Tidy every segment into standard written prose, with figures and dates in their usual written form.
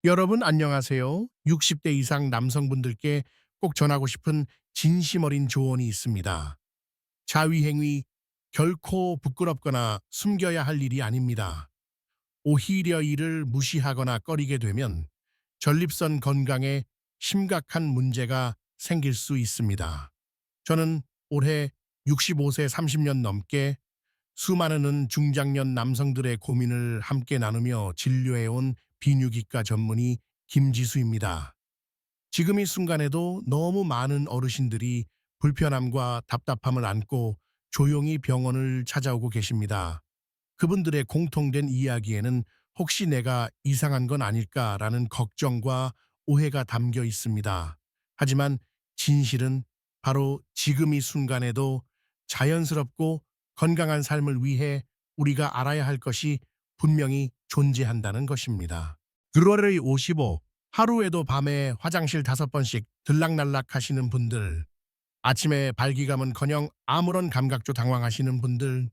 여러분 안녕하세요. 60대 이상 남성분들께 꼭 전하고 싶은 진심 어린 조언이 있습니다. 자위행위 결코 부끄럽거나 숨겨야 할 일이 아닙니다. 오히려 이를 무시하거나 꺼리게 되면 전립선 건강에 심각한 문제가 생길 수 있습니다. 저는 올해 65세 30년 넘게 수많은 중장년 남성들의 고민을 함께 나누며 진료해온 비뇨기과 전문의 김지수입니다. 지금 이 순간에도 너무 많은 어르신들이 불편함과 답답함을 안고 조용히 병원을 찾아오고 계십니다. 그분들의 공통된 이야기에는 혹시 내가 이상한 건 아닐까라는 걱정과 오해가 담겨 있습니다. 하지만 진실은 바로 지금 이 순간에도 자연스럽고 건강한 삶을 위해 우리가 알아야 할 것이 분명히 존재한다는 것입니다. 그월의 55, 하루에도 밤에 화장실 5번씩 들락날락 하시는 분들, 아침에 발기감은커녕 아무런 감각도 당황하시는 분들,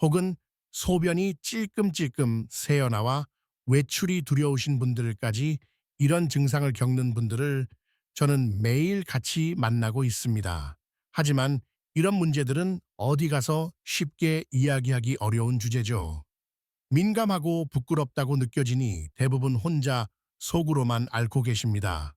혹은 소변이 찔끔찔끔 새어나와 외출이 두려우신 분들까지 이런 증상을 겪는 분들을 저는 매일 같이 만나고 있습니다. 하지만 이런 문제들은 어디 가서 쉽게 이야기하기 어려운 주제죠. 민감하고 부끄럽다고 느껴지니 대부분 혼자 속으로만 앓고 계십니다.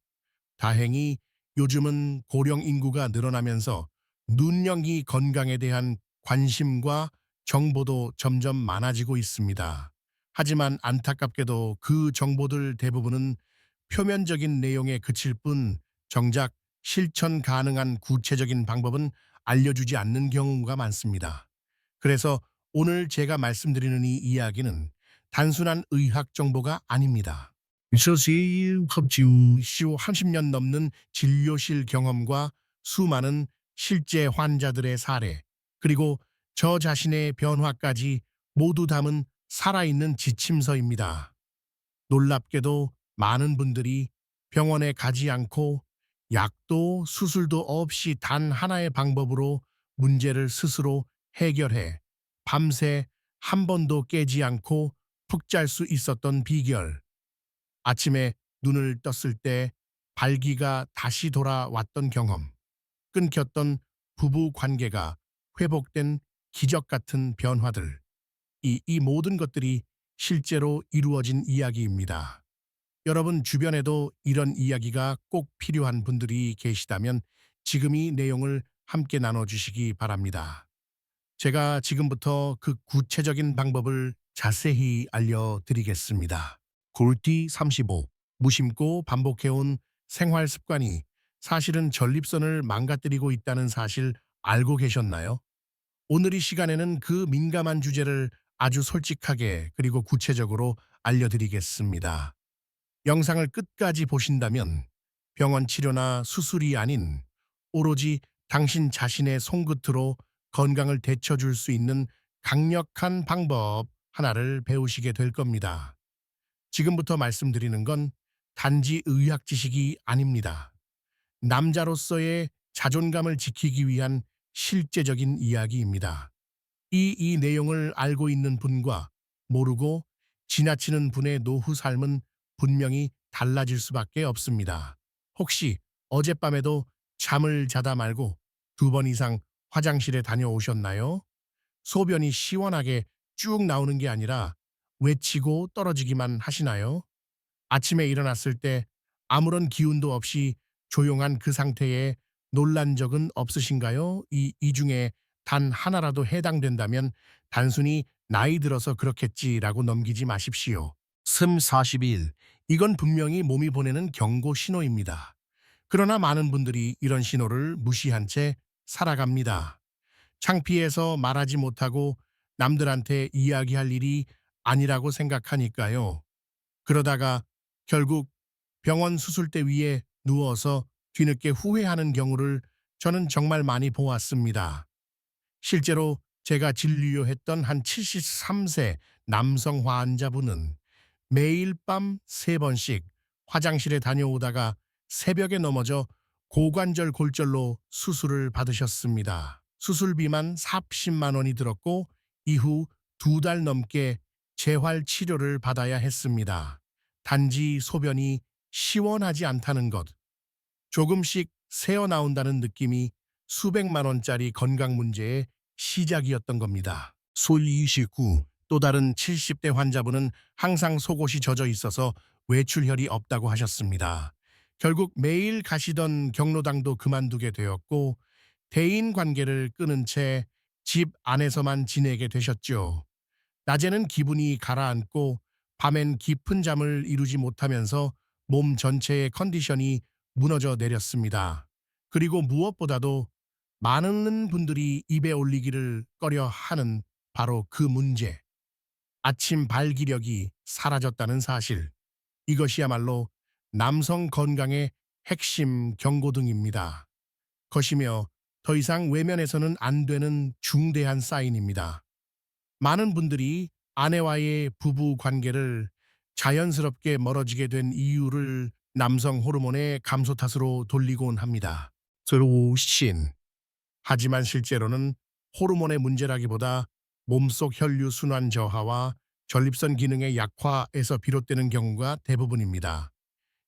다행히 요즘은 고령 인구가 늘어나면서 눈영이 건강에 대한 관심과 정보도 점점 많아지고 있습니다. 하지만 안타깝게도 그 정보들 대부분은 표면적인 내용에 그칠 뿐 정작 실천 가능한 구체적인 방법은 알려주지 않는 경우가 많습니다. 그래서 오늘 제가 말씀드리는 이 이야기는 단순한 의학 정보가 아닙니다. 서시 흡지우 시우 30년 넘는 진료실 경험과 수많은 실제 환자들의 사례, 그리고 저 자신의 변화까지 모두 담은 살아있는 지침서입니다. 놀랍게도 많은 분들이 병원에 가지 않고 약도 수술도 없이 단 하나의 방법으로 문제를 스스로 해결해 밤새 한 번도 깨지 않고 푹 잘 수 있었던 비결. 아침에 눈을 떴을 때 발기가 다시 돌아왔던 경험, 끊겼던 부부 관계가 회복된 기적 같은 변화들. 이 모든 것들이 실제로 이루어진 이야기입니다. 여러분 주변에도 이런 이야기가 꼭 필요한 분들이 계시다면 지금 이 내용을 함께 나눠주시기 바랍니다. 제가 지금부터 그 구체적인 방법을 자세히 알려드리겠습니다. 골디 35. 무심코 반복해온 생활 습관이 사실은 전립선을 망가뜨리고 있다는 사실 알고 계셨나요? 오늘 이 시간에는 그 민감한 주제를 아주 솔직하게 그리고 구체적으로 알려드리겠습니다. 영상을 끝까지 보신다면 병원 치료나 수술이 아닌 오로지 당신 자신의 손끝으로 건강을 되찾을 수 있는 강력한 방법 하나를 배우시게 될 겁니다. 지금부터 말씀드리는 건 단지 의학 지식이 아닙니다. 남자로서의 자존감을 지키기 위한 실제적인 이야기입니다. 이 내용을 알고 있는 분과 모르고 지나치는 분의 노후 삶은 분명히 달라질 수밖에 없습니다. 혹시 어젯밤에도 잠을 자다 말고 2번 이상 화장실에 다녀오셨나요? 소변이 시원하게 쭉 나오는 게 아니라 외치고 떨어지기만 하시나요? 아침에 일어났을 때 아무런 기운도 없이 조용한 그 상태에 놀란 적은 없으신가요? 이 중에 단 하나라도 해당된다면 단순히 나이 들어서 그렇겠지라고 넘기지 마십시오. 슴 42일. 이건 분명히 몸이 보내는 경고 신호입니다. 그러나 많은 분들이 이런 신호를 무시한 채 살아갑니다. 창피해서 말하지 못하고 남들한테 이야기할 일이 아니라고 생각하니까요. 그러다가 결국 병원 수술대 위에 누워서 뒤늦게 후회하는 경우를 저는 정말 많이 보았습니다. 실제로 제가 진료했던 한 73세 남성 환자분은 매일 밤 3번씩 화장실에 다녀오다가 새벽에 넘어져 고관절 골절로 수술을 받으셨습니다. 수술비만 40만 원이 들었고 이후 2달 넘게 재활 치료를 받아야 했습니다. 단지 소변이 시원하지 않다는 것, 조금씩 새어나온다는 느낌이 수백만 원짜리 건강 문제의 시작이었던 겁니다. 소29, 또 다른 70대 환자분은 항상 속옷이 젖어 있어서 외출혈이 없다고 하셨습니다. 결국 매일 가시던 경로당도 그만두게 되었고 대인 관계를 끊은 채 집 안에서만 지내게 되셨죠. 낮에는 기분이 가라앉고 밤엔 깊은 잠을 이루지 못하면서 몸 전체의 컨디션이 무너져 내렸습니다. 그리고 무엇보다도 많은 분들이 입에 올리기를 꺼려 하는 바로 그 문제. 아침 발기력이 사라졌다는 사실. 이것이야말로 남성 건강의 핵심 경고등입니다. 것이며 더 이상 외면해서는 안 되는 중대한 사인입니다. 많은 분들이 아내와의 부부 관계를 자연스럽게 멀어지게 된 이유를 남성 호르몬의 감소 탓으로 돌리곤 합니다. 들어오신. 하지만 실제로는 호르몬의 문제라기보다 몸속 혈류 순환 저하와 전립선 기능의 약화에서 비롯되는 경우가 대부분입니다.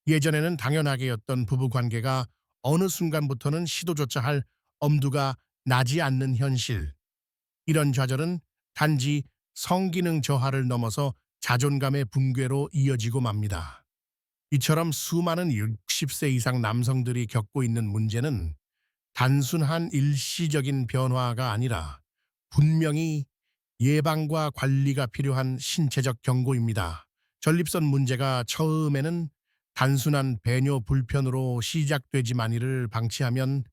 예전에는 당연하게였던 부부 관계가 어느 순간부터는 시도조차 할 엄두가 나지 않는 현실. 이런 좌절은 단지 성기능 저하를 넘어서 자존감의 붕괴로 이어지고 맙니다. 이처럼 수많은 60세 이상 남성들이 겪고 있는 문제는 단순한 일시적인 변화가 아니라 분명히 예방과 관리가 필요한 신체적 경고입니다. 전립선 문제가 처음에는 단순한 배뇨 불편으로 시작되지만 이를 방치하면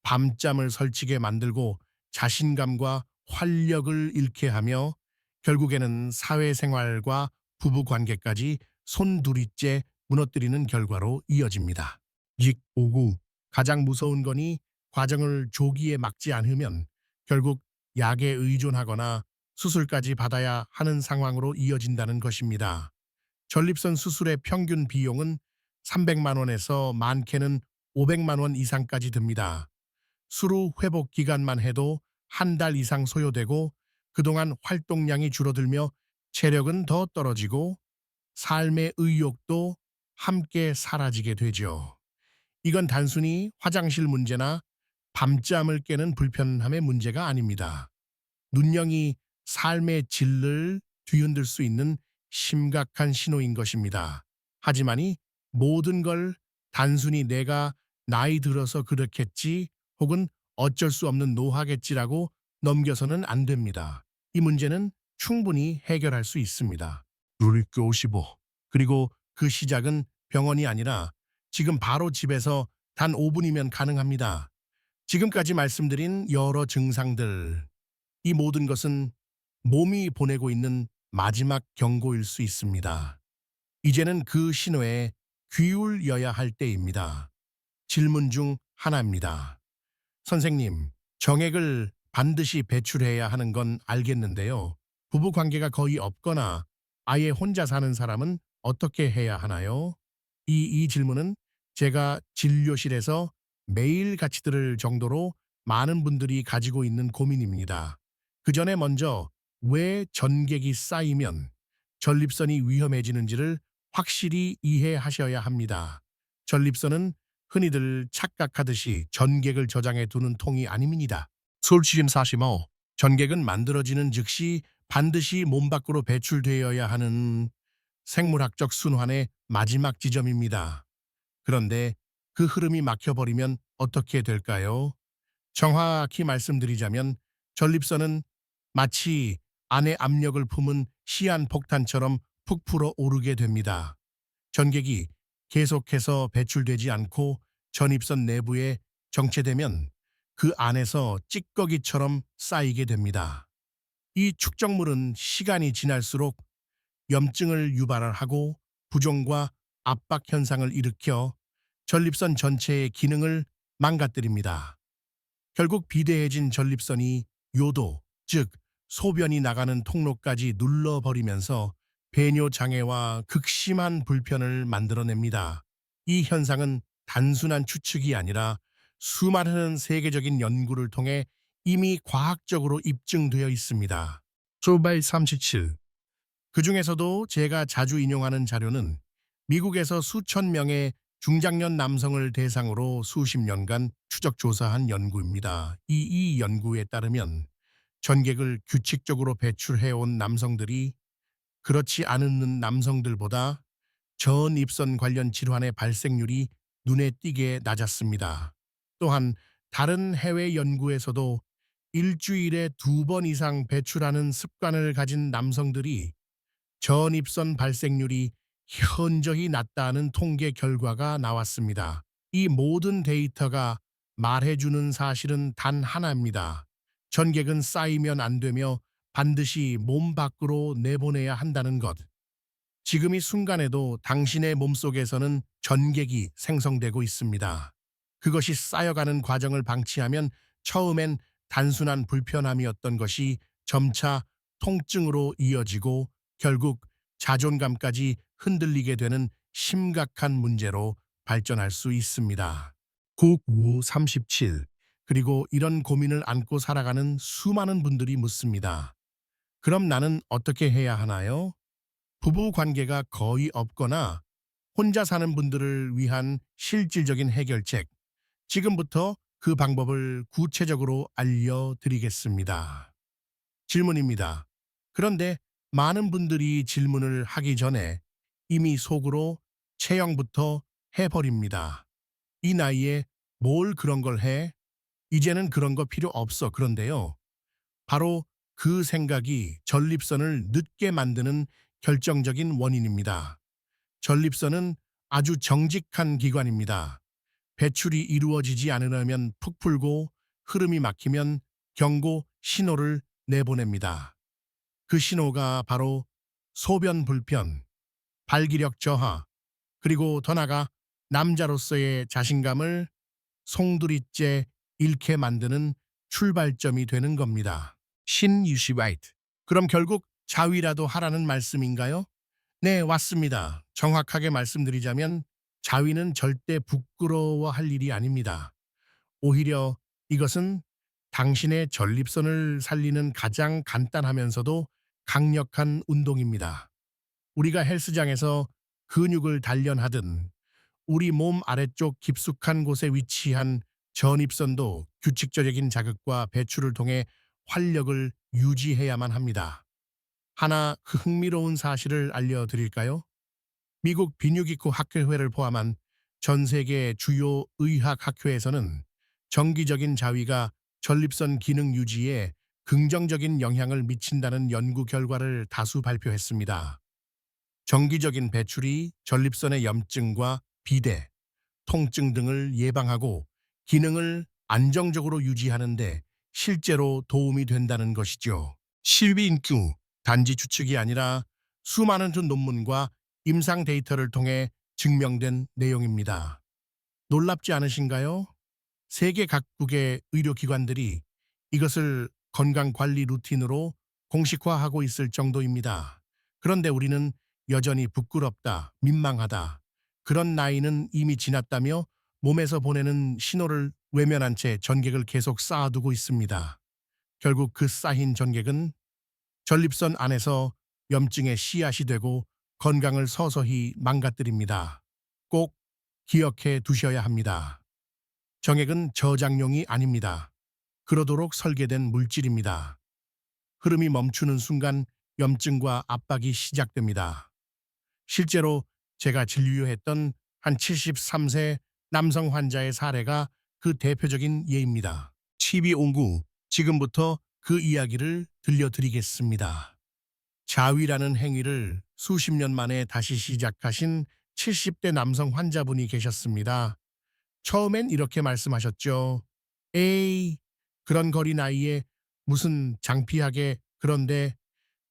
밤잠을 설치게 만들고 자신감과 활력을 잃게 하며 결국에는 사회생활과 부부관계까지 손두리째 무너뜨리는 결과로 이어집니다. 오구 가장 무서운 거니 과정을 조기에 막지 않으면 결국 약에 의존하거나 수술까지 받아야 하는 상황으로 이어진다는 것입니다. 전립선 수술의 평균 비용은 300만 원에서 많게는 500만 원 이상까지 듭니다. 수루 회복 기간만 해도 한 달 이상 소요되고 그동안 활동량이 줄어들며 체력은 더 떨어지고 삶의 의욕도 함께 사라지게 되죠. 이건 단순히 화장실 문제나 밤잠을 깨는 불편함의 문제가 아닙니다. 눈영이 삶의 질을 뒤흔들 수 있는 심각한 신호인 것입니다. 하지만 이 모든 걸 단순히 내가 나이 들어서 그렇겠지 혹은 어쩔 수 없는 노화겠지라고 넘겨서는 안 됩니다. 이 문제는 충분히 해결할 수 있습니다. 루리크 55. 그리고 그 시작은 병원이 아니라 지금 바로 집에서 단 5분이면 가능합니다. 지금까지 말씀드린 여러 증상들, 이 모든 것은 몸이 보내고 있는 마지막 경고일 수 있습니다. 이제는 그 신호에 귀울여야 할 때입니다. 질문 중 하나입니다. 선생님, 정액을 반드시 배출해야 하는 건 알겠는데요. 부부 관계가 거의 없거나 아예 혼자 사는 사람은 어떻게 해야 하나요? 이 질문은 제가 진료실에서 매일 같이 들을 정도로 많은 분들이 가지고 있는 고민입니다. 그 전에 먼저 왜 전객이 쌓이면 전립선이 위험해지는지를 확실히 이해하셔야 합니다. 전립선은 흔히들 착각하듯이 전객을 저장해 두는 통이 아닙니다. 솔직히 사시모, 전객은 만들어지는 즉시 반드시 몸 밖으로 배출되어야 하는 생물학적 순환의 마지막 지점입니다. 그런데 그 흐름이 막혀버리면 어떻게 될까요? 정확히 말씀드리자면 전립선은 마치 안에 압력을 품은 시한폭탄처럼 푹 불어 오르게 됩니다. 전객이 계속해서 배출되지 않고 전입선 내부에 정체되면 그 안에서 찌꺼기처럼 쌓이게 됩니다. 이 축적물은 시간이 지날수록 염증을 유발하고 부종과 압박 현상을 일으켜 전립선 전체의 기능을 망가뜨립니다. 결국 비대해진 전립선이 요도, 즉 소변이 나가는 통로까지 눌러버리면서 배뇨 장애와 극심한 불편을 만들어냅니다. 이 현상은 단순한 추측이 아니라 수많은 세계적인 연구를 통해 이미 과학적으로 입증되어 있습니다. 소바이 37. 그 중에서도 제가 자주 인용하는 자료는 미국에서 수천 명의 중장년 남성을 대상으로 수십 년간 추적 조사한 연구입니다. 이 연구에 따르면 전객을 규칙적으로 배출해온 남성들이 그렇지 않은 남성들보다 전입선 관련 질환의 발생률이 눈에 띄게 낮았습니다. 또한 다른 해외 연구에서도 일주일에 2번 이상 배출하는 습관을 가진 남성들이 전입선 발생률이 현저히 낮다는 통계 결과가 나왔습니다. 이 모든 데이터가 말해주는 사실은 단 하나입니다. 전객은 쌓이면 안 되며 반드시 몸 밖으로 내보내야 한다는 것. 지금 이 순간에도 당신의 몸속에서는 전객이 생성되고 있습니다. 그것이 쌓여가는 과정을 방치하면 처음엔 단순한 불편함이었던 것이 점차 통증으로 이어지고 결국 자존감까지 흔들리게 되는 심각한 문제로 발전할 수 있습니다. 국우 37. 그리고 이런 고민을 안고 살아가는 수많은 분들이 묻습니다. 그럼 나는 어떻게 해야 하나요? 부부 관계가 거의 없거나 혼자 사는 분들을 위한 실질적인 해결책. 지금부터 그 방법을 구체적으로 알려드리겠습니다. 질문입니다. 그런데 많은 분들이 질문을 하기 전에 이미 속으로 체형부터 해버립니다. 이 나이에 뭘 그런 걸 해? 이제는 그런 거 필요 없어. 그런데요. 바로 그 생각이 전립선을 늦게 만드는 결정적인 원인입니다. 전립선은 아주 정직한 기관입니다. 배출이 이루어지지 않으려면 푹 풀고 흐름이 막히면 경고 신호를 내보냅니다. 그 신호가 바로 소변 불편, 발기력 저하, 그리고 더 나아가 남자로서의 자신감을 송두리째 잃게 만드는 출발점이 되는 겁니다. 신유시바이트. 그럼 결국 자위라도 하라는 말씀인가요? 네, 맞습니다. 정확하게 말씀드리자면 자위는 절대 부끄러워할 일이 아닙니다. 오히려 이것은 당신의 전립선을 살리는 가장 간단하면서도 강력한 운동입니다. 우리가 헬스장에서 근육을 단련하든 우리 몸 아래쪽 깊숙한 곳에 위치한 전입선도 규칙적인 자극과 배출을 통해 활력을 유지해야만 합니다. 하나 흥미로운 사실을 알려드릴까요? 미국 비뇨기과 학회를 포함한 전 세계 주요 의학 학회에서는 정기적인 자위가 전립선 기능 유지에 긍정적인 영향을 미친다는 연구 결과를 다수 발표했습니다. 정기적인 배출이 전립선의 염증과 비대, 통증 등을 예방하고 기능을 안정적으로 유지하는데 실제로 도움이 된다는 것이죠. 실비인큐, 단지 추측이 아니라 수많은 논문과 임상 데이터를 통해 증명된 내용입니다. 놀랍지 않으신가요? 세계 각국의 의료기관들이 이것을 건강관리 루틴으로 공식화하고 있을 정도입니다. 그런데 우리는 여전히 부끄럽다, 민망하다. 그런 나이는 이미 지났다며 몸에서 보내는 신호를 외면한 채 전객을 계속 쌓아두고 있습니다. 결국 그 쌓인 전객은 전립선 안에서 염증의 씨앗이 되고 건강을 서서히 망가뜨립니다. 꼭 기억해 두셔야 합니다. 정액은 저장용이 아닙니다. 그러도록 설계된 물질입니다. 흐름이 멈추는 순간 염증과 압박이 시작됩니다. 실제로 제가 진료했던 한 73세 남성 환자의 사례가 그 대표적인 예입니다. TV온구, 지금부터 그 이야기를 들려드리겠습니다. 자위라는 행위를 수십 년 만에 다시 시작하신 70대 남성 환자분이 계셨습니다. 처음엔 이렇게 말씀하셨죠. 에이, 그런 거리 나이에 무슨 장피하게. 그런데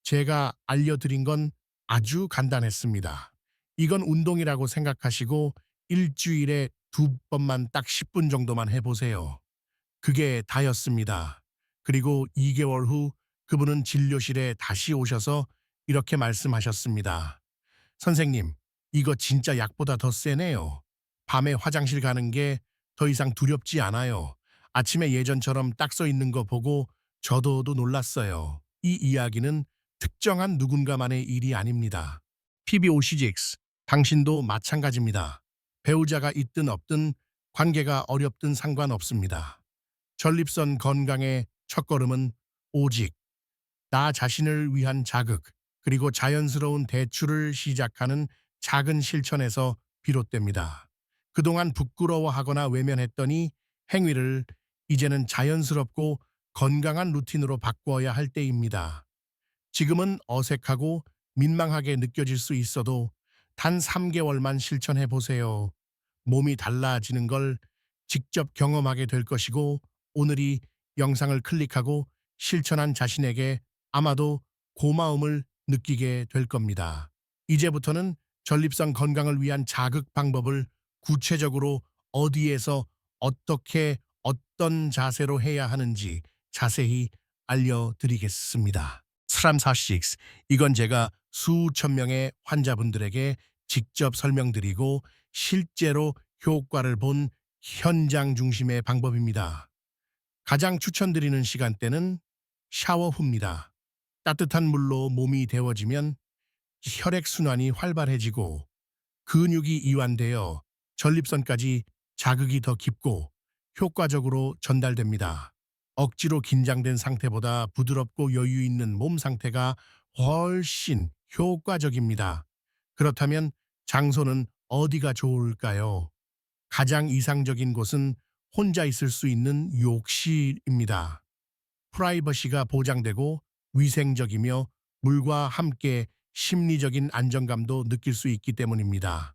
제가 알려드린 건 아주 간단했습니다. 이건 운동이라고 생각하시고 일주일에 2번만 딱 10분 정도만 해보세요. 그게 다였습니다. 그리고 2개월 후 그분은 진료실에 다시 오셔서 이렇게 말씀하셨습니다. 선생님, 이거 진짜 약보다 더 세네요. 밤에 화장실 가는 게 더 이상 두렵지 않아요. 아침에 예전처럼 딱 써 있는 거 보고 저도 놀랐어요. 이 이야기는 특정한 누군가만의 일이 아닙니다. PBOCGX, 당신도 마찬가지입니다. 배우자가 있든 없든 관계가 어렵든 상관없습니다. 전립선 건강의 첫걸음은 오직 나 자신을 위한 자극, 그리고 자연스러운 대출을 시작하는 작은 실천에서 비롯됩니다. 그동안 부끄러워하거나 외면했더니 행위를 이제는 자연스럽고 건강한 루틴으로 바꿔야 할 때입니다. 지금은 어색하고 민망하게 느껴질 수 있어도 단 3개월만 실천해 보세요. 몸이 달라지는 걸 직접 경험하게 될 것이고, 오늘이 영상을 클릭하고 실천한 자신에게 아마도 고마움을 느끼게 될 겁니다. 이제부터는 전립선 건강을 위한 자극 방법을 구체적으로 어디에서 어떻게 어떤 자세로 해야 하는지 자세히 알려드리겠습니다. 스람46, 이건 제가 수천 명의 환자분들에게 직접 설명드리고 실제로 효과를 본 현장 중심의 방법입니다. 가장 추천드리는 시간대는 샤워 후입니다. 따뜻한 물로 몸이 데워지면 혈액순환이 활발해지고 근육이 이완되어 전립선까지 자극이 더 깊고 효과적으로 전달됩니다. 억지로 긴장된 상태보다 부드럽고 여유 있는 몸 상태가 훨씬 효과적입니다. 그렇다면 장소는 어디가 좋을까요? 가장 이상적인 곳은 혼자 있을 수 있는 욕실입니다. 프라이버시가 보장되고 위생적이며 물과 함께 심리적인 안정감도 느낄 수 있기 때문입니다.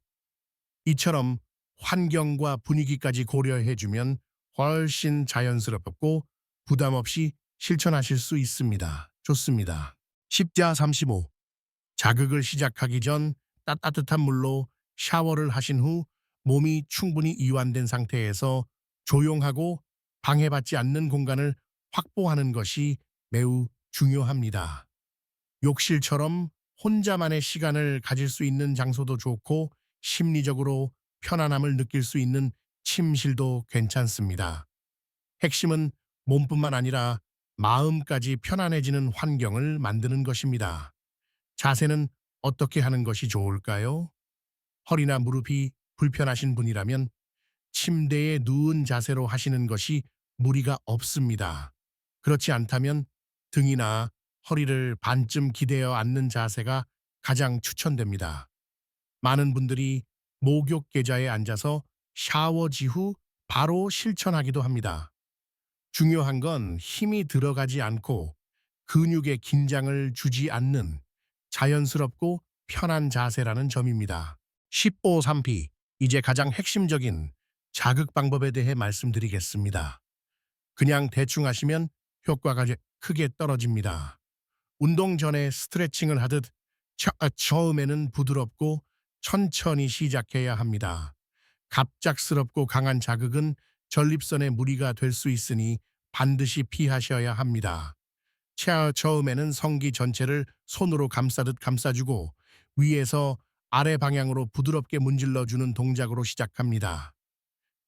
이처럼 환경과 분위기까지 고려해주면 훨씬 자연스럽고 부담 없이 실천하실 수 있습니다. 좋습니다. 십자 35. 자극을 시작하기 전 따뜻한 물로 샤워를 하신 후 몸이 충분히 이완된 상태에서 조용하고 방해받지 않는 공간을 확보하는 것이 매우 중요합니다. 욕실처럼 혼자만의 시간을 가질 수 있는 장소도 좋고, 심리적으로 편안함을 느낄 수 있는 침실도 괜찮습니다. 핵심은 몸뿐만 아니라 마음까지 편안해지는 환경을 만드는 것입니다. 자세는 어떻게 하는 것이 좋을까요? 허리나 무릎이 불편하신 분이라면 침대에 누운 자세로 하시는 것이 무리가 없습니다. 그렇지 않다면 등이나 허리를 반쯤 기대어 앉는 자세가 가장 추천됩니다. 많은 분들이 목욕 계좌에 앉아서 샤워지 후 바로 실천하기도 합니다. 중요한 건 힘이 들어가지 않고 근육에 긴장을 주지 않는 자연스럽고 편한 자세라는 점입니다. 15-3P, 이제 가장 핵심적인 자극 방법에 대해 말씀드리겠습니다. 그냥 대충 하시면 효과가 크게 떨어집니다. 운동 전에 스트레칭을 하듯 처음에는 부드럽고 천천히 시작해야 합니다. 갑작스럽고 강한 자극은 전립선에 무리가 될 수 있으니 반드시 피하셔야 합니다. 처음에는 성기 전체를 손으로 감싸듯 감싸주고 위에서 아래 방향으로 부드럽게 문질러주는 동작으로 시작합니다.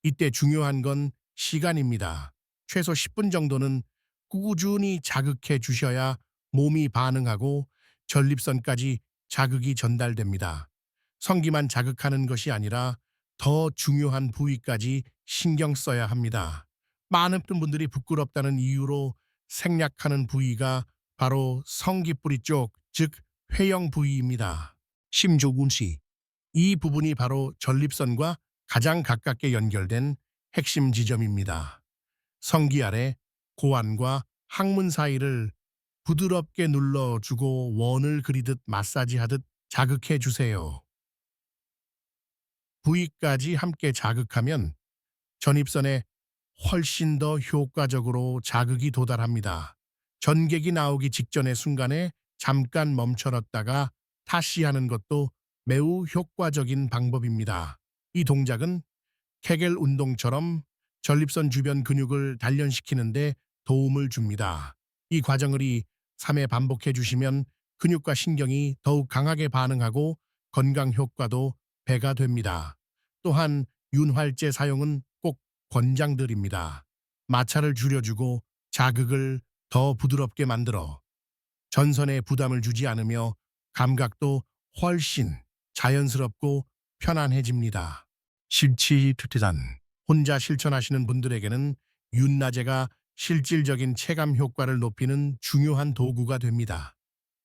이때 중요한 건 시간입니다. 최소 10분 정도는 꾸준히 자극해 주셔야 몸이 반응하고 전립선까지 자극이 전달됩니다. 성기만 자극하는 것이 아니라 더 중요한 부위까지 신경 써야 합니다. 많은 분들이 부끄럽다는 이유로 생략하는 부위가 바로 성기뿌리 쪽, 즉 회영 부위입니다. 심조군시. 이 부분이 바로 전립선과 가장 가깝게 연결된 핵심 지점입니다. 성기 아래 고환과 항문 사이를 부드럽게 눌러주고 원을 그리듯 마사지하듯 자극해 주세요. 부위까지 함께 자극하면 전입선에 훨씬 더 효과적으로 자극이 도달합니다. 전객이 나오기 직전의 순간에 잠깐 멈춰놨다가 다시 하는 것도 매우 효과적인 방법입니다. 이 동작은 케겔 운동처럼 전립선 주변 근육을 단련시키는데 도움을 줍니다. 이 과정을 3회 반복해 주시면 근육과 신경이 더욱 강하게 반응하고 건강 효과도 배가 됩니다. 또한 윤활제 사용은 꼭 권장드립니다. 마찰을 줄여주고 자극을 더 부드럽게 만들어 전선에 부담을 주지 않으며 감각도 훨씬 자연스럽고 편안해집니다. 실치투태단 혼자 실천하시는 분들에게는 윤나제가 실질적인 체감 효과를 높이는 중요한 도구가 됩니다.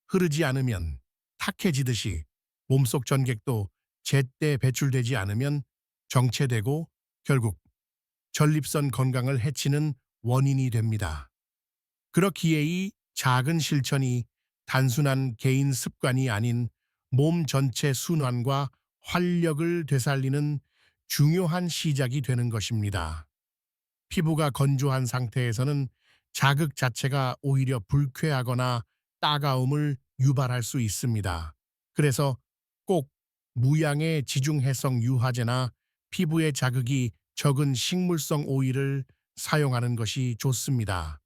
흐르지 않으면 탁해지듯이 몸속 전객도 제때 배출되지 않으면 정체되고 결국 전립선 건강을 해치는 원인이 됩니다. 그렇기에 이 작은 실천이 단순한 개인 습관이 아닌 몸 전체 순환과 활력을 되살리는 중요한 시작이 되는 것입니다. 피부가 건조한 상태에서는 자극 자체가 오히려 불쾌하거나 따가움을 유발할 수 있습니다. 그래서 꼭 무양의 지중해성 유화제나 피부에 자극이 적은 식물성 오일을 사용하는 것이 좋습니다.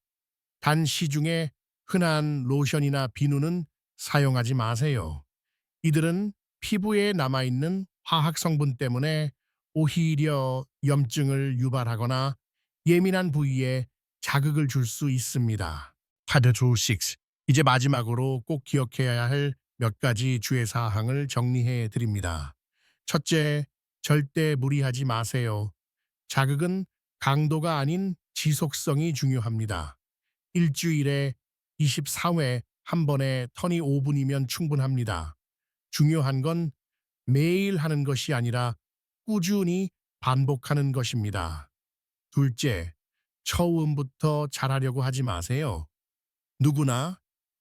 단 시중에 흔한 로션이나 비누는 사용하지 마세요. 이들은 피부에 남아있는 화학 성분 때문에 오히려 염증을 유발하거나 예민한 부위에 자극을 줄 수 있습니다. 카드 2 6. 이제 마지막으로 꼭 기억해야 할 몇 가지 주의 사항을 정리해 드립니다. 첫째, 절대 무리하지 마세요. 자극은 강도가 아닌 지속성이 중요합니다. 일주일에 24회 한 번에 턴이 5분이면 충분합니다. 중요한 건 매일 하는 것이 아니라 꾸준히 반복하는 것입니다. 둘째, 처음부터 잘하려고 하지 마세요. 누구나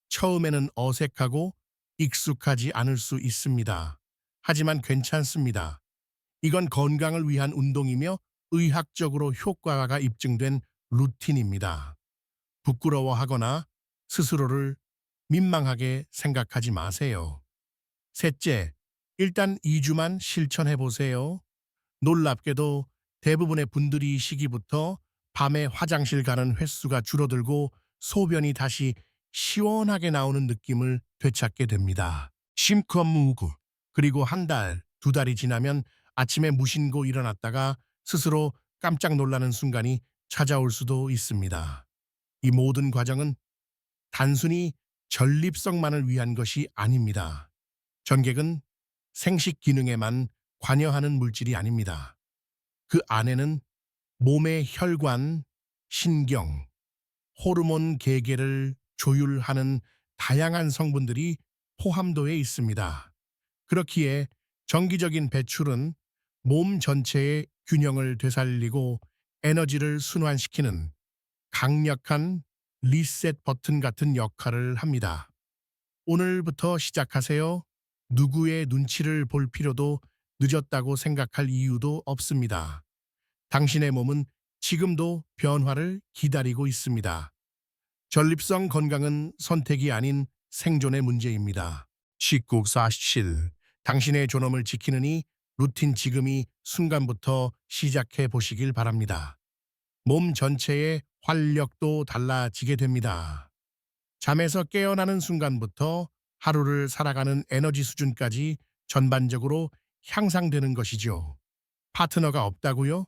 처음에는 어색하고 익숙하지 않을 수 있습니다. 하지만 괜찮습니다. 이건 건강을 위한 운동이며 의학적으로 효과가 입증된 루틴입니다. 부끄러워하거나 스스로를 민망하게 생각하지 마세요. 셋째, 일단 2주만 실천해 보세요. 놀랍게도 대부분의 분들이 이 시기부터 밤에 화장실 가는 횟수가 줄어들고 소변이 다시 시원하게 나오는 느낌을 되찾게 됩니다. 심컷무구. 그리고 한 달, 두 달이 지나면 아침에 무신고 일어났다가 스스로 깜짝 놀라는 순간이 찾아올 수도 있습니다. 이 모든 과정은 단순히 전립선만을 위한 것이 아닙니다. 전객은 생식 기능에만 관여하는 물질이 아닙니다. 그 안에는 몸의 혈관, 신경, 호르몬 계계를 조율하는 다양한 성분들이 포함되어 있습니다. 그렇기에 정기적인 배출은 몸 전체의 균형을 되살리고 에너지를 순환시키는 강력한 리셋 버튼 같은 역할을 합니다. 오늘부터 시작하세요. 누구의 눈치를 볼 필요도 늦었다고 생각할 이유도 없습니다. 당신의 몸은 지금도 변화를 기다리고 있습니다. 전립선 건강은 선택이 아닌 생존의 문제입니다. 1947. 당신의 존엄을 지키는 이 루틴 지금이 순간부터 시작해 보시길 바랍니다. 몸 전체의 활력도 달라지게 됩니다. 잠에서 깨어나는 순간부터 하루를 살아가는 에너지 수준까지 전반적으로 향상되는 것이죠. 파트너가 없다고요?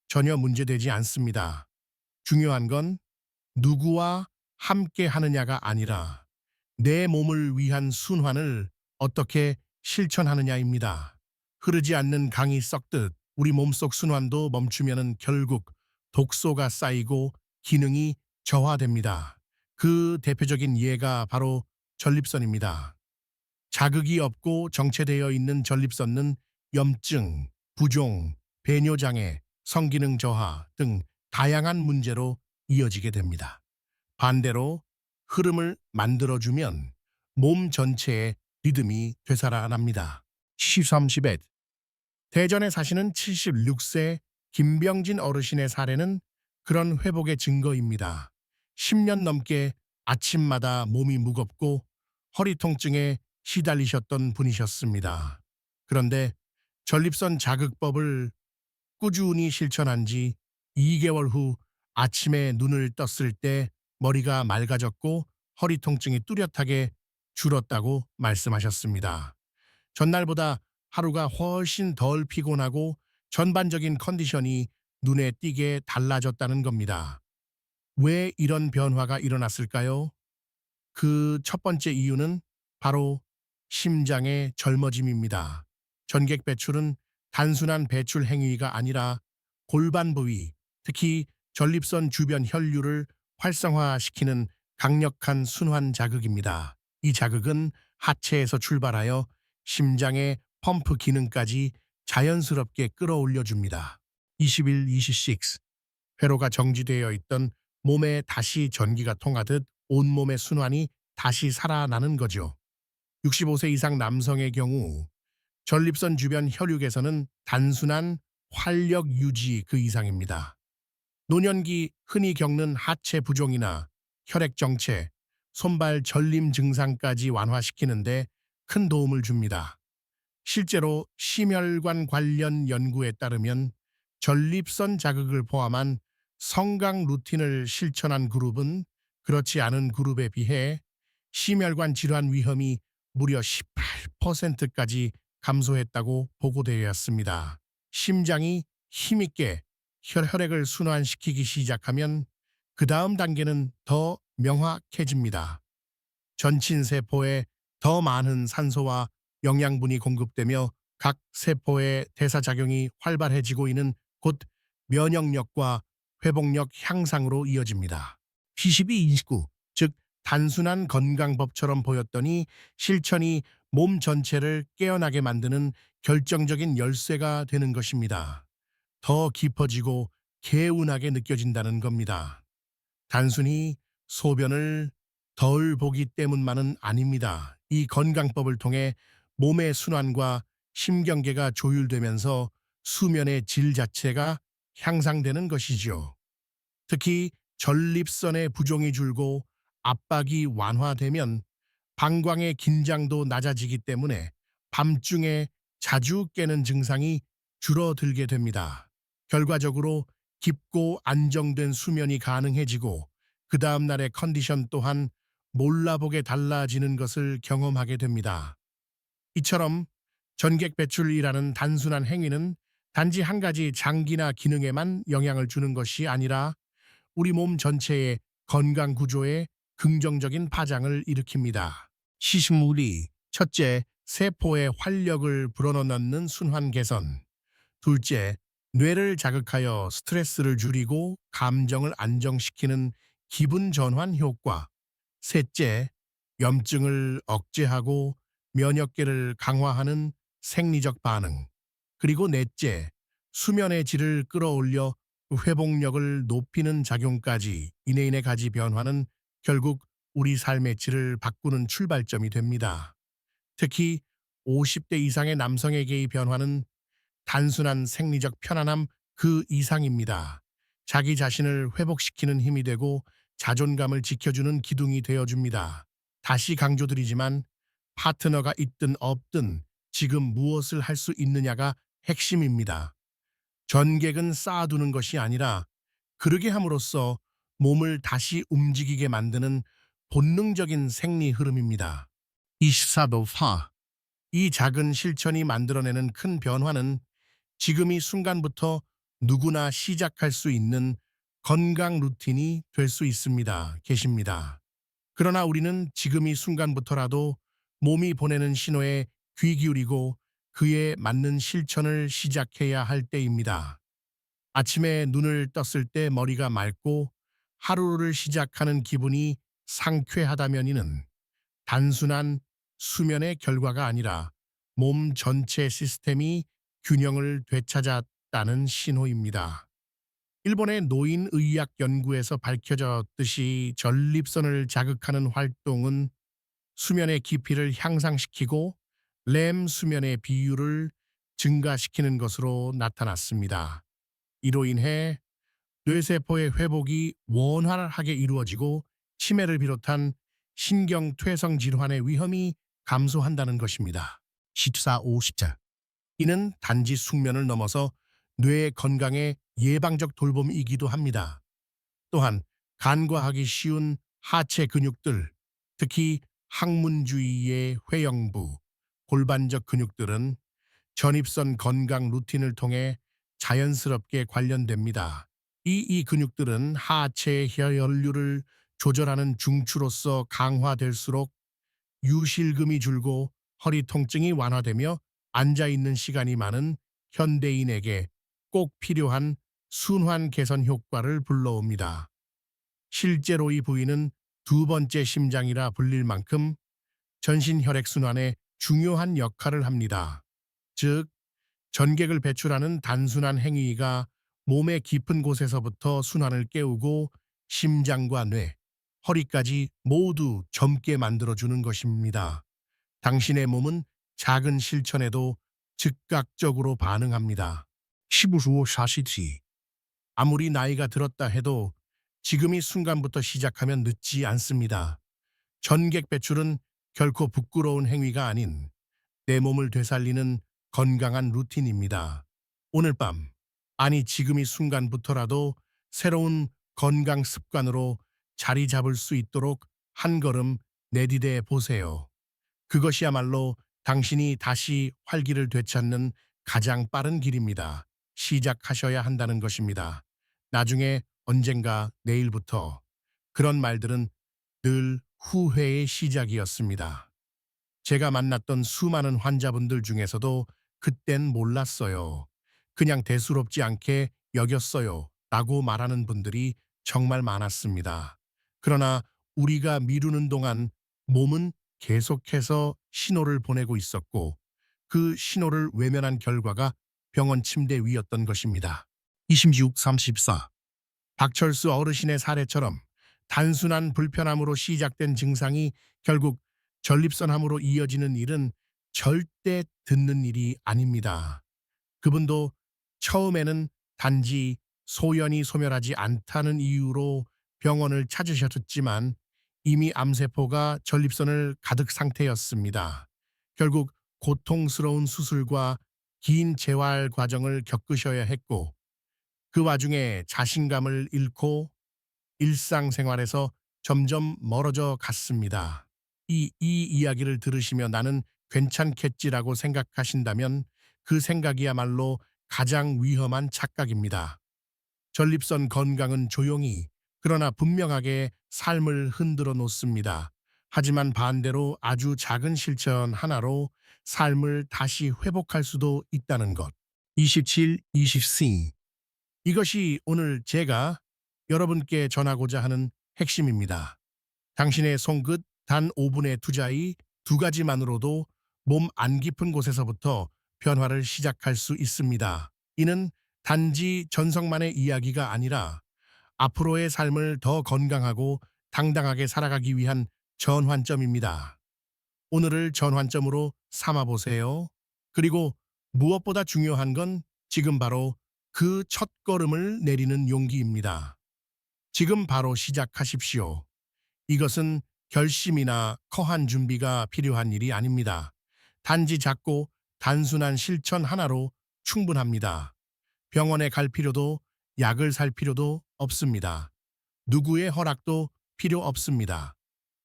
전혀 문제되지 않습니다. 중요한 건 누구와 함께 하느냐가 아니라 내 몸을 위한 순환을 어떻게 실천하느냐입니다. 흐르지 않는 강이 썩듯 우리 몸속 순환도 멈추면 결국 독소가 쌓이고 기능이 저하됩니다. 그 대표적인 예가 바로 전립선입니다. 자극이 없고 정체되어 있는 전립선은 염증, 부종, 배뇨장애, 성기능 저하 등 다양한 문제로 이어지게 됩니다. 반대로 흐름을 만들어주면 몸 전체의 리듬이 되살아납니다. 13-10. 대전에 사시는 76세 김병진 어르신의 사례는 그런 회복의 증거입니다. 10년 넘게 아침마다 몸이 무겁고 허리 통증에 시달리셨던 분이셨습니다. 그런데 전립선 자극법을 꾸준히 실천한 지 2개월 후 아침에 눈을 떴을 때 머리가 맑아졌고 허리 통증이 뚜렷하게 줄었다고 말씀하셨습니다. 전날보다 하루가 훨씬 덜 피곤하고 전반적인 컨디션이 눈에 띄게 달라졌다는 겁니다. 왜 이런 변화가 일어났을까요? 그 첫 번째 이유는 바로 심장의 젊어짐입니다. 전객 배출은 단순한 배출 행위가 아니라 골반 부위, 특히 전립선 주변 혈류를 활성화시키는 강력한 순환 자극입니다. 이 자극은 하체에서 출발하여 심장의 펌프 기능까지 자연스럽게 끌어올려 줍니다. 21, 26. 회로가 정지되어 있던 몸에 다시 전기가 통하듯 온몸의 순환이 다시 살아나는 거죠. 65세 이상 남성의 경우 전립선 주변 혈육에서는 단순한 활력 유지 그 이상입니다. 노년기 흔히 겪는 하체 부종이나 혈액 정체, 손발 전림 증상까지 완화시키는데 큰 도움을 줍니다. 실제로 심혈관 관련 연구에 따르면 전립선 자극을 포함한 성강 루틴을 실천한 그룹은 그렇지 않은 그룹에 비해 심혈관 질환 위험이 무려 18%까지 감소했다고 보고되었습니다. 심장이 힘있게 혈액을 순환시키기 시작하면 그 다음 단계는 더 명확해집니다. 전친 세포에 더 많은 산소와 영양분이 공급되며 각 세포의 대사작용이 활발해지고 있는 곧 면역력과 회복력 향상으로 이어집니다. P12, 29, 즉 단순한 건강법처럼 보였더니 실천이 몸 전체를 깨어나게 만드는 결정적인 열쇠가 되는 것입니다. 더 깊어지고 개운하게 느껴진다는 겁니다. 단순히 소변을 덜 보기 때문만은 아닙니다. 이 건강법을 통해 몸의 순환과 심경계가 조율되면서 수면의 질 자체가 향상되는 것이지요. 특히 전립선의 부종이 줄고 압박이 완화되면 방광의 긴장도 낮아지기 때문에 밤중에 자주 깨는 증상이 줄어들게 됩니다. 결과적으로 깊고 안정된 수면이 가능해지고 그 다음 날의 컨디션 또한 몰라보게 달라지는 것을 경험하게 됩니다. 이처럼 전객 배출이라는 단순한 행위는 단지 한 가지 장기나 기능에만 영향을 주는 것이 아니라 우리 몸 전체의 건강 구조에 긍정적인 파장을 일으킵니다. 시식물이 첫째, 세포의 활력을 불어넣는 순환 개선. 둘째, 뇌를 자극하여 스트레스를 줄이고 감정을 안정시키는 기분 전환 효과. 셋째, 염증을 억제하고 면역계를 강화하는 생리적 반응. 그리고 넷째, 수면의 질을 끌어올려 회복력을 높이는 작용까지 이내인의 가지 변화는 결국 우리 삶의 질을 바꾸는 출발점이 됩니다. 특히 50대 이상의 남성에게의 변화는 단순한 생리적 편안함 그 이상입니다. 자기 자신을 회복시키는 힘이 되고 자존감을 지켜주는 기둥이 되어줍니다. 다시 강조드리지만 파트너가 있든 없든 지금 무엇을 할 수 있느냐가 핵심입니다. 전객은 쌓아두는 것이 아니라 그러게 함으로써 몸을 다시 움직이게 만드는 본능적인 생리 흐름입니다. 24도파. 이 작은 실천이 만들어내는 큰 변화는 지금 이 순간부터 누구나 시작할 수 있는 건강 루틴이 될 수 있습니다. 계십니다. 그러나 우리는 지금 이 순간부터라도 몸이 보내는 신호에 귀 기울이고 그에 맞는 실천을 시작해야 할 때입니다. 아침에 눈을 떴을 때 머리가 맑고 하루를 시작하는 기분이 상쾌하다면 이는 단순한 수면의 결과가 아니라 몸 전체 시스템이 균형을 되찾았다는 신호입니다. 일본의 노인의학 연구에서 밝혀졌듯이 전립선을 자극하는 활동은 수면의 깊이를 향상시키고 렘 수면의 비율을 증가시키는 것으로 나타났습니다. 이로 인해 뇌세포의 회복이 원활하게 이루어지고 치매를 비롯한 신경퇴성 질환의 위험이 감소한다는 것입니다. 14, 50자. 이는 단지 숙면을 넘어서 뇌의 건강의 예방적 돌봄이기도 합니다. 또한 간과하기 쉬운 하체 근육들, 특히 항문 주위의 회영부, 골반적 근육들은 전립선 건강 루틴을 통해 자연스럽게 관련됩니다. 이 근육들은 하체의 혈류를 조절하는 중추로서 강화될수록 유실금이 줄고 허리 통증이 완화되며 앉아있는 시간이 많은 현대인에게 꼭 필요한 순환 개선 효과를 불러옵니다. 실제로 이 부위는 두 번째 심장이라 불릴 만큼 전신 혈액순환에 중요한 역할을 합니다. 즉, 전객을 배출하는 단순한 행위가 몸의 깊은 곳에서부터 순환을 깨우고 심장과 뇌, 허리까지 모두 젊게 만들어주는 것입니다. 당신의 몸은 작은 실천에도 즉각적으로 반응합니다. 15주 40시. 아무리 나이가 들었다 해도 지금 이 순간부터 시작하면 늦지 않습니다. 전객 배출은 결코 부끄러운 행위가 아닌 내 몸을 되살리는 건강한 루틴입니다. 오늘 밤, 아니 지금 이 순간부터라도 새로운 건강 습관으로 자리 잡을 수 있도록 한 걸음 내디뎌 보세요. 그것이야말로 당신이 다시 활기를 되찾는 가장 빠른 길입니다. 시작하셔야 한다는 것입니다. 나중에 언젠가 내일부터 그런 말들은 늘 후회의 시작이었습니다. 제가 만났던 수많은 환자분들 중에서도 그땐 몰랐어요. 그냥 대수롭지 않게 여겼어요. 라고 말하는 분들이 정말 많았습니다. 그러나 우리가 미루는 동안 몸은 계속해서 신호를 보내고 있었고 그 신호를 외면한 결과가 병원 침대 위였던 것입니다. 26-34. 박철수 어르신의 사례처럼 단순한 불편함으로 시작된 증상이 결국 전립선암으로 이어지는 일은 절대 듣는 일이 아닙니다. 그분도 처음에는 단지 소연이 소멸하지 않다는 이유로 병원을 찾으셨지만 이미 암세포가 전립선을 가득 상태였습니다. 결국 고통스러운 수술과 긴 재활 과정을 겪으셔야 했고 그 와중에 자신감을 잃고 일상생활에서 점점 멀어져 갔습니다. 이 이야기를 들으시며 나는 괜찮겠지라고 생각하신다면 그 생각이야말로 가장 위험한 착각입니다. 전립선 건강은 조용히 그러나 분명하게 삶을 흔들어 놓습니다. 하지만 반대로 아주 작은 실천 하나로 삶을 다시 회복할 수도 있다는 것. 27-24. 이것이 오늘 제가 여러분께 전하고자 하는 핵심입니다. 당신의 손끝 단 5분의 투자의 두 가지만으로도 몸 안 깊은 곳에서부터 변화를 시작할 수 있습니다. 이는 단지 전성만의 이야기가 아니라 앞으로의 삶을 더 건강하고 당당하게 살아가기 위한 전환점입니다. 오늘을 전환점으로 삼아보세요. 그리고 무엇보다 중요한 건 지금 바로 그 첫걸음을 내리는 용기입니다. 지금 바로 시작하십시오. 이것은 결심이나 커한 준비가 필요한 일이 아닙니다. 단지 작고 단순한 실천 하나로 충분합니다. 병원에 갈 필요도 약을 살 필요도 없습니다. 누구의 허락도 필요 없습니다.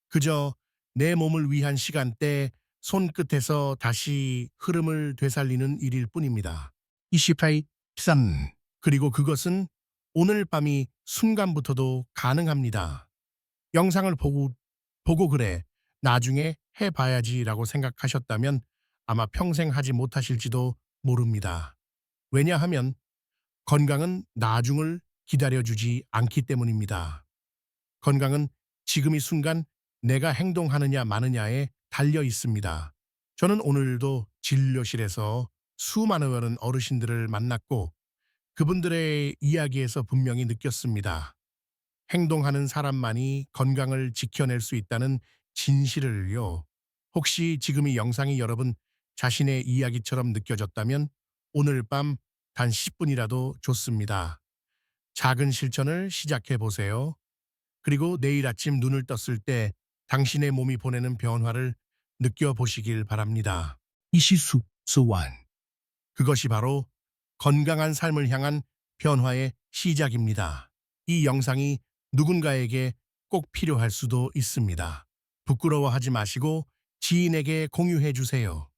그저 내 몸을 위한 시간대 손끝에서 다시 흐름을 되살리는 일일 뿐입니다. 28-3. 그리고 그것은 오늘 밤이 순간부터도 가능합니다. 영상을 보고 그래 나중에 해봐야지라고 생각하셨다면 아마 평생 하지 못하실지도 모릅니다. 왜냐하면 건강은 나중을 기다려주지 않기 때문입니다. 건강은 지금 이 순간 내가 행동하느냐 마느냐에 달려 있습니다. 저는 오늘도 진료실에서 수많은 어르신들을 만났고 그분들의 이야기에서 분명히 느꼈습니다. 행동하는 사람만이 건강을 지켜낼 수 있다는 진실을요. 혹시 지금 이 영상이 여러분 자신의 이야기처럼 느껴졌다면 오늘 밤 단 10분이라도 좋습니다. 작은 실천을 시작해 보세요. 그리고 내일 아침 눈을 떴을 때 당신의 몸이 보내는 변화를 느껴보시길 바랍니다. 이시수 소환. 그것이 바로 건강한 삶을 향한 변화의 시작입니다. 이 영상이 누군가에게 꼭 필요할 수도 있습니다. 부끄러워하지 마시고 지인에게 공유해 주세요.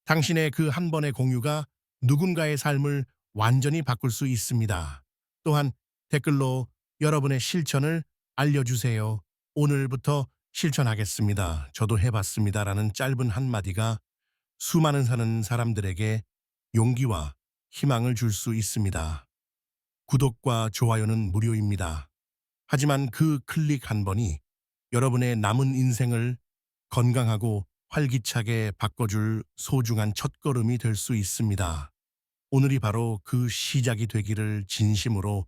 당신의 그 한 번의 공유가 누군가의 삶을 완전히 바꿀 수 있습니다. 또한 댓글로 여러분의 실천을 알려주세요. 오늘부터 실천하겠습니다. 저도 해봤습니다라는 짧은 한마디가 수많은 사는 사람들에게 용기와 희망을 줄 수 있습니다. 구독과 좋아요는 무료입니다. 하지만 그 클릭 한 번이 여러분의 남은 인생을 건강하고 활기차게 바꿔줄 소중한 첫걸음이 될 수 있습니다. 오늘이 바로 그 시작이 되기를 진심으로